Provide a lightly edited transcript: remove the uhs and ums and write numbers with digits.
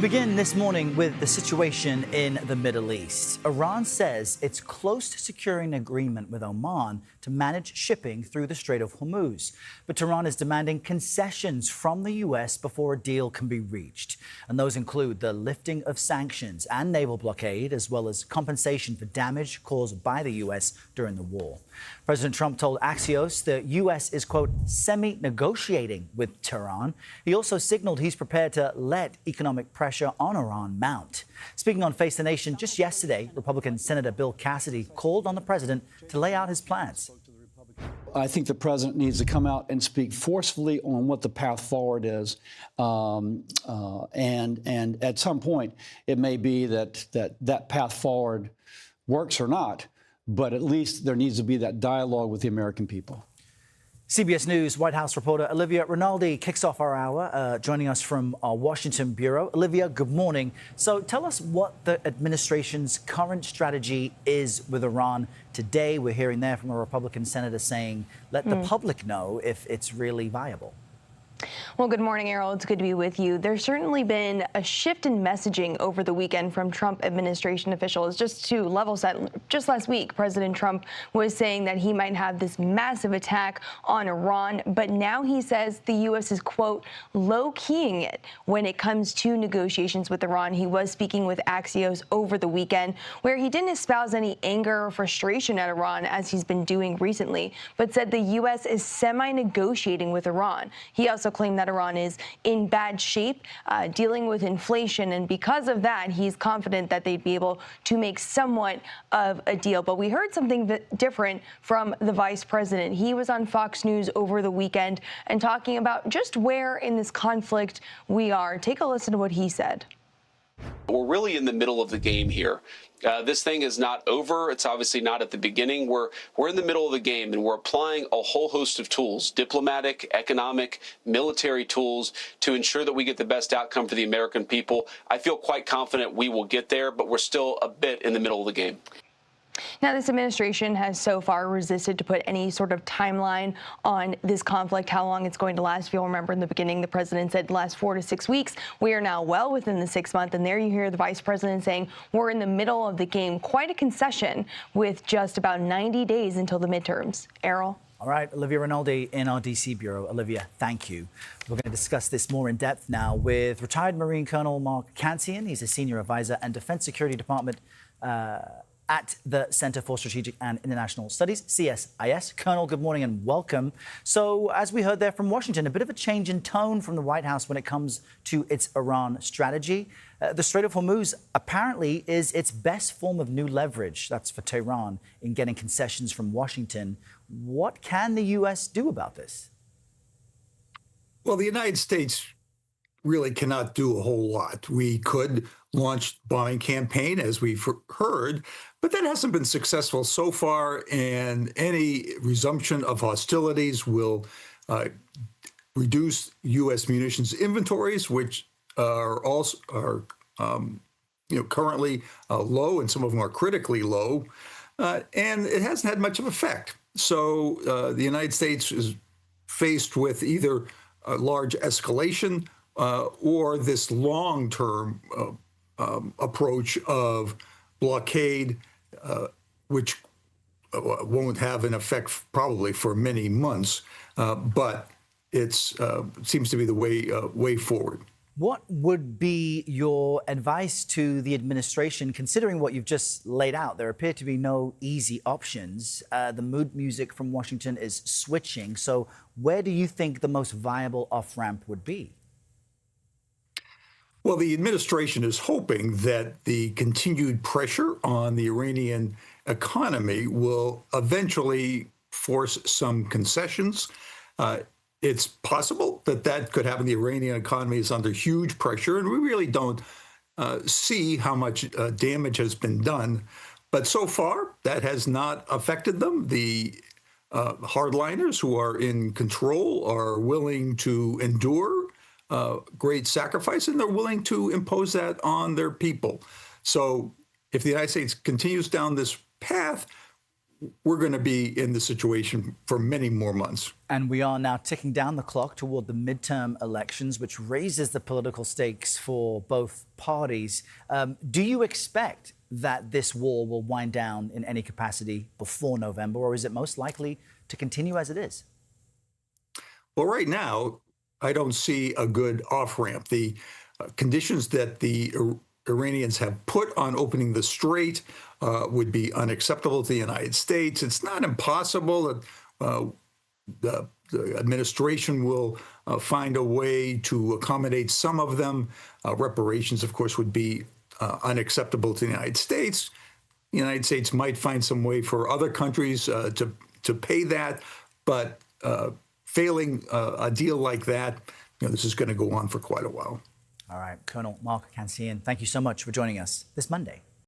Begin this morning with the situation in the Middle East. Iran says it's close to securing an agreement with Oman to manage shipping through the Strait of Hormuz. But Tehran is demanding concessions from the U.S. before a deal can be reached. And those include the lifting of sanctions and naval blockade, as well as compensation for damage caused by the U.S. during the war. President Trump told Axios the U.S. is, quote, semi-negotiating with Tehran. He also signaled he's prepared to let economic pressure on Iran mount. Speaking on Face the Nation just yesterday, Republican Senator Bill Cassidy called on the president to lay out his plans. I think the president needs to come out and speak forcefully on what the path forward is. And at some point, it may be that path forward works or not, but at least there needs to be that dialogue with the American people. CBS News White House reporter Olivia Rinaldi kicks off our hour, joining us from our Washington bureau. Olivia, good morning. So tell us what the administration's current strategy is with Iran today. We're hearing there from a Republican senator saying, let the public know if it's really viable. Well, good morning, Errol. It's good to be with you. There's certainly been a shift in messaging over the weekend from Trump administration officials. Just to level set, just last week, President Trump was saying that he might have this massive attack on Iran, but now he says the U.S. is, quote, low-keying it when it comes to negotiations with Iran. He was speaking with Axios over the weekend, where he didn't espouse any anger or frustration at Iran, as he's been doing recently, but said the U.S. is semi-negotiating with Iran. He also claimed that Iran is in bad shape, dealing with inflation, and because of that, he's confident that they'd be able to make somewhat of a deal. But we heard something different from the vice president. He was on Fox News over the weekend and talking about just where in this conflict we are. Take a listen to what he said. We're really in the middle of the game here. This thing is not over. It's obviously not at the beginning. We're in the middle of the game, and we're applying a whole host of tools, diplomatic, economic, military tools, to ensure that we get the best outcome for the American people. I feel quite confident we will get there, but we're still a bit in the middle of the game. Now, this administration has so far resisted to put any sort of timeline on this conflict, how long it's going to last. If you'll remember in the beginning, the president said last 4 to 6 weeks. We are now well within the 6 month. And there you hear the vice president saying we're in the middle of the game. Quite a concession with just about 90 days until the midterms. Errol? All right, Olivia Rinaldi in our D.C. bureau. Olivia, thank you. We're going to discuss this more in depth now with retired Marine Colonel Mark Cancian. He's a senior advisor and Defense Security Department at the Center for Strategic and International Studies, CSIS. Colonel, good morning and welcome. So, as we heard there from Washington, a bit of a change in tone from the White House when it comes to its Iran strategy. The Strait of Hormuz apparently is its best form of new leverage. That's for Tehran in getting concessions from Washington. What can the U.S. do about this? Well, the United States really cannot do a whole lot. We could launch bombing campaign, as we've heard, but that hasn't been successful so far, and any resumption of hostilities will reduce U.S. munitions inventories, which are also currently low, and some of them are critically low, and it hasn't had much of effect. So the United States is faced with either a large escalation or this long-term approach of blockade, which won't have an effect probably for many months, but it seems to be the way forward. What would be your advice to the administration, considering what you've just laid out? There appear to be no easy options. The mood music from Washington is switching. So where do you think the most viable off-ramp would be? Well, the administration is hoping that the continued pressure on the Iranian economy will eventually force some concessions. It's possible that that could happen. The Iranian economy is under huge pressure, and we really don't see how much damage has been done. But so far, that has not affected them. The hardliners who are in control are willing to endure great sacrifice, and they're willing to impose that on their people. So if the United States continues down this path, we're going to be in the situation for many more months. And we are now ticking down the clock toward the midterm elections, which raises the political stakes for both parties. Do you expect that this war will wind down in any capacity before November, or is it most likely to continue as it is? Well, right now, I don't see a good off-ramp. The conditions that the Iranians have put on opening the strait would be unacceptable to the United States. It's not impossible that the administration will find a way to accommodate some of them. Reparations, of course, would be unacceptable to the United States. The United States might find some way for other countries to pay that, but failing a deal like that, this is going to go on for quite a while. All right, Colonel Mark Cancian, thank you so much for joining us this Monday.